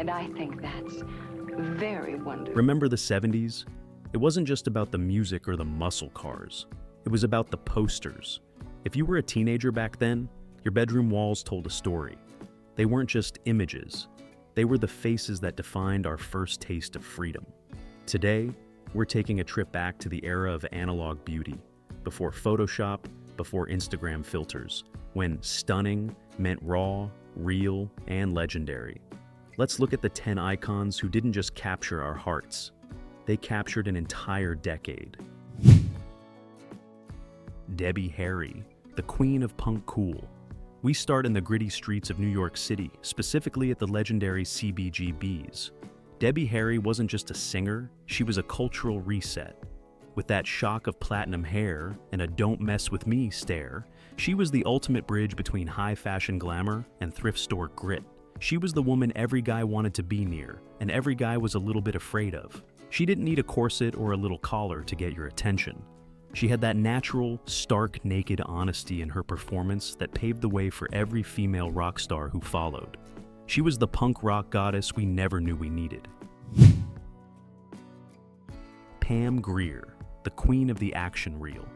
And I think that's very wonderful. Remember the 70s? It wasn't just about the music or the muscle cars. It was about the posters. If you were a teenager back then, your bedroom walls told a story. They weren't just images. They were the faces that defined our first taste of freedom. Today, we're taking a trip back to the era of analog beauty, before Photoshop, before Instagram filters, when stunning meant raw, real, and legendary. Let's look at the 10 icons who didn't just capture our hearts. They captured an entire decade. Debbie Harry, the queen of punk cool. We start in the gritty streets of New York City, specifically at the legendary CBGBs. Debbie Harry wasn't just a singer, she was a cultural reset. With that shock of platinum hair and a "don't mess with me" stare, she was the ultimate bridge between high fashion glamour and thrift store grit. She was the woman every guy wanted to be near, and every guy was a little bit afraid of. She didn't need a corset or a little collar to get your attention. She had that natural, stark, naked honesty in her performance that paved the way for every female rock star who followed. She was the punk rock goddess we never knew we needed. Pam Grier, the queen of the action reel.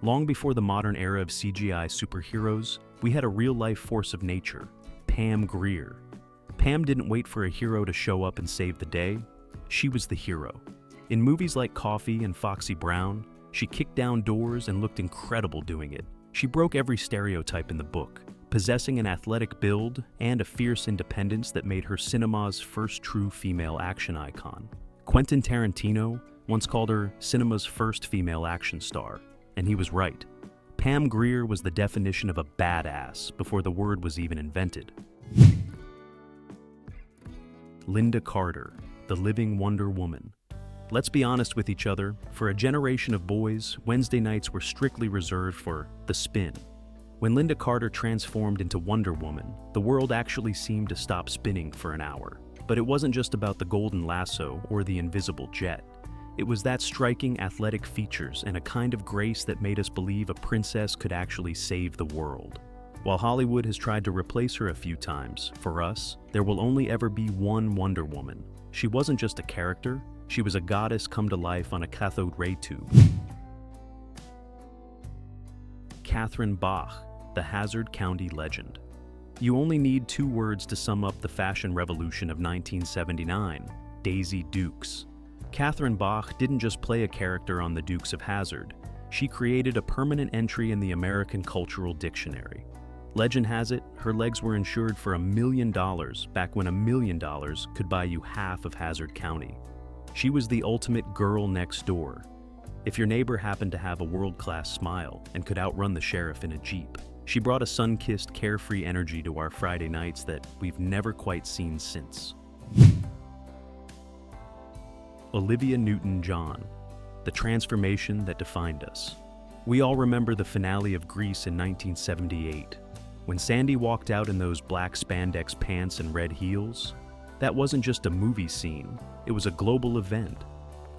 Long before the modern era of CGI superheroes, we had a real-life force of nature, Pam Grier. Pam didn't wait for a hero to show up and save the day. She was the hero. In movies like Coffy and Foxy Brown, she kicked down doors and looked incredible doing it. She broke every stereotype in the book, possessing an athletic build and a fierce independence that made her cinema's first true female action icon. Quentin Tarantino once called her cinema's first female action star, and he was right. Pam Grier was the definition of a badass before the word was even invented. Lynda Carter, the living Wonder Woman. Let's be honest with each other, for a generation of boys, Wednesday nights were strictly reserved for the spin. When Lynda Carter transformed into Wonder Woman, the world actually seemed to stop spinning for an hour. But it wasn't just about the golden lasso or the invisible jet. It was that striking athletic features and a kind of grace that made us believe a princess could actually save the world. While Hollywood has tried to replace her a few times, for us, there will only ever be one Wonder Woman. She wasn't just a character, she was a goddess come to life on a cathode ray tube. Catherine Bach, the Hazard County legend. You only need 2 words to sum up the fashion revolution of 1979, Daisy Dukes. Catherine Bach didn't just play a character on the Dukes of Hazzard, she created a permanent entry in the American Cultural Dictionary. Legend has it, her legs were insured for $1 million back when $1 million could buy you half of Hazard County. She was the ultimate girl next door. If your neighbor happened to have a world-class smile and could outrun the sheriff in a Jeep, she brought a sun-kissed, carefree energy to our Friday nights that we've never quite seen since. Olivia Newton-John, the transformation that defined us. We all remember the finale of Grease in 1978. When Sandy walked out in those black spandex pants and red heels, that wasn't just a movie scene, it was a global event.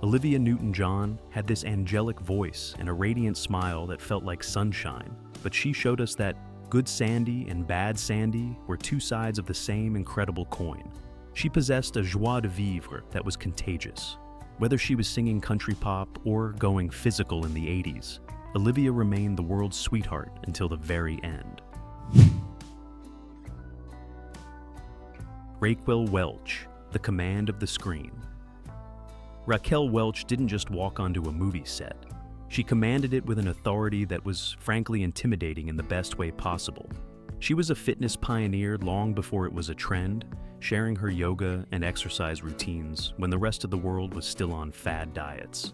Olivia Newton-John had this angelic voice and a radiant smile that felt like sunshine, but she showed us that good Sandy and bad Sandy were 2 sides of the same incredible coin. She possessed a joie de vivre that was contagious. Whether she was singing country pop or going physical in the 80s, Olivia remained the world's sweetheart until the very end. Raquel Welch, the command of the screen. Raquel Welch didn't just walk onto a movie set. She commanded it with an authority that was frankly intimidating in the best way possible. She was a fitness pioneer long before it was a trend, sharing her yoga and exercise routines when the rest of the world was still on fad diets.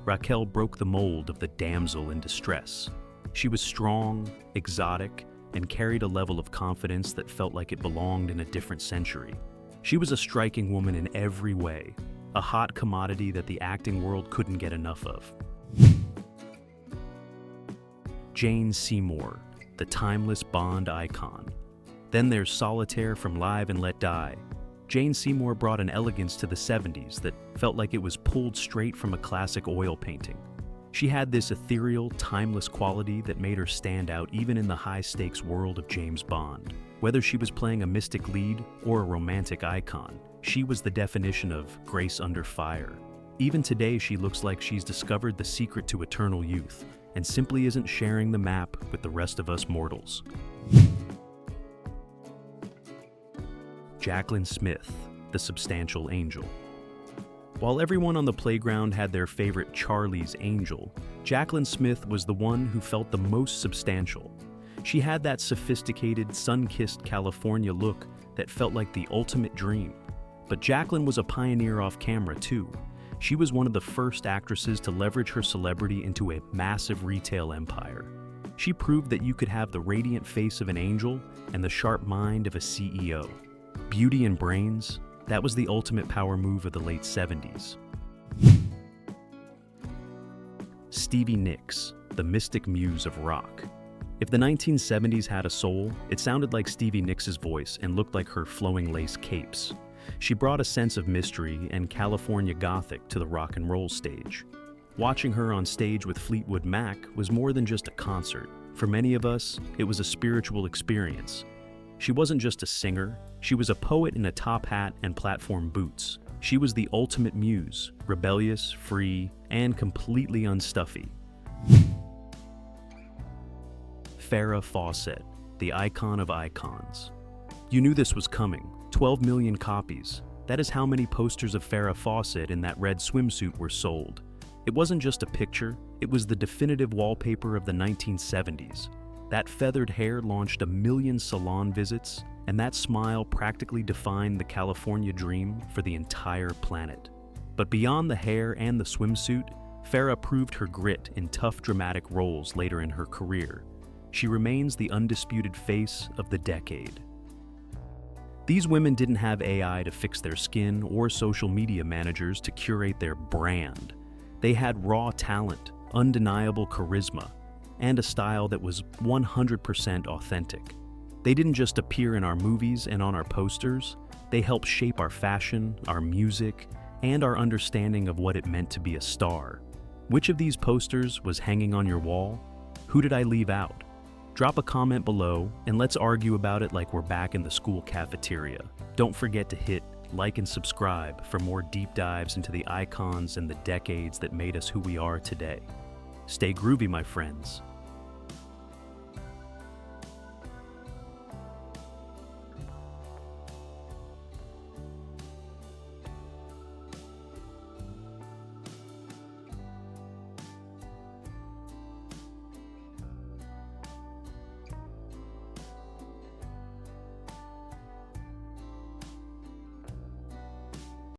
Raquel broke the mold of the damsel in distress. She was strong, exotic, and carried a level of confidence that felt like it belonged in a different century. She was a striking woman in every way, a hot commodity that the acting world couldn't get enough of. Jane Seymour, the timeless Bond icon. Then there's Solitaire from Live and Let Die. Jane Seymour brought an elegance to the 70s that felt like it was pulled straight from a classic oil painting. She had this ethereal, timeless quality that made her stand out even in the high-stakes world of James Bond. Whether she was playing a mystic lead or a romantic icon, She was the definition of grace under fire. Even today, she looks like she's discovered the secret to eternal youth and simply isn't sharing the map with the rest of us mortals. Jaclyn Smith, the substantial angel. While everyone on the playground had their favorite Charlie's Angel, Jaclyn Smith was the one who felt the most substantial. She had that sophisticated, sun-kissed California look that felt like the ultimate dream. But Jaclyn was a pioneer off camera too. She was one of the first actresses to leverage her celebrity into a massive retail empire. She proved that you could have the radiant face of an angel and the sharp mind of a CEO. Beauty and brains, that was the ultimate power move of the late 70s. Stevie Nicks, the mystic muse of rock. If the 1970s had a soul, it sounded like Stevie Nicks' voice and looked like her flowing lace capes. She brought a sense of mystery and California Gothic to the rock and roll stage. Watching her on stage with Fleetwood Mac was more than just a concert. For many of us, it was a spiritual experience. She wasn't just a singer, she was a poet in a top hat and platform boots. She was the ultimate muse, rebellious, free, and completely unstuffy. Farrah Fawcett, the icon of icons. You knew this was coming. 12 million copies. That is how many posters of Farrah Fawcett in that red swimsuit were sold. It wasn't just a picture, it was the definitive wallpaper of the 1970s. That feathered hair launched 1 million salon visits, and that smile practically defined the California dream for the entire planet. But beyond the hair and the swimsuit, Farrah proved her grit in tough dramatic roles later in her career. She remains the undisputed face of the decade. These women didn't have AI to fix their skin or social media managers to curate their brand. They had raw talent, undeniable charisma, and a style that was 100% authentic. They didn't just appear in our movies and on our posters, they helped shape our fashion, our music, and our understanding of what it meant to be a star. Which of these posters was hanging on your wall? Who did I leave out? Drop a comment below and let's argue about it like we're back in the school cafeteria. Don't forget to hit like and subscribe for more deep dives into the icons and the decades that made us who we are today. Stay groovy, my friends.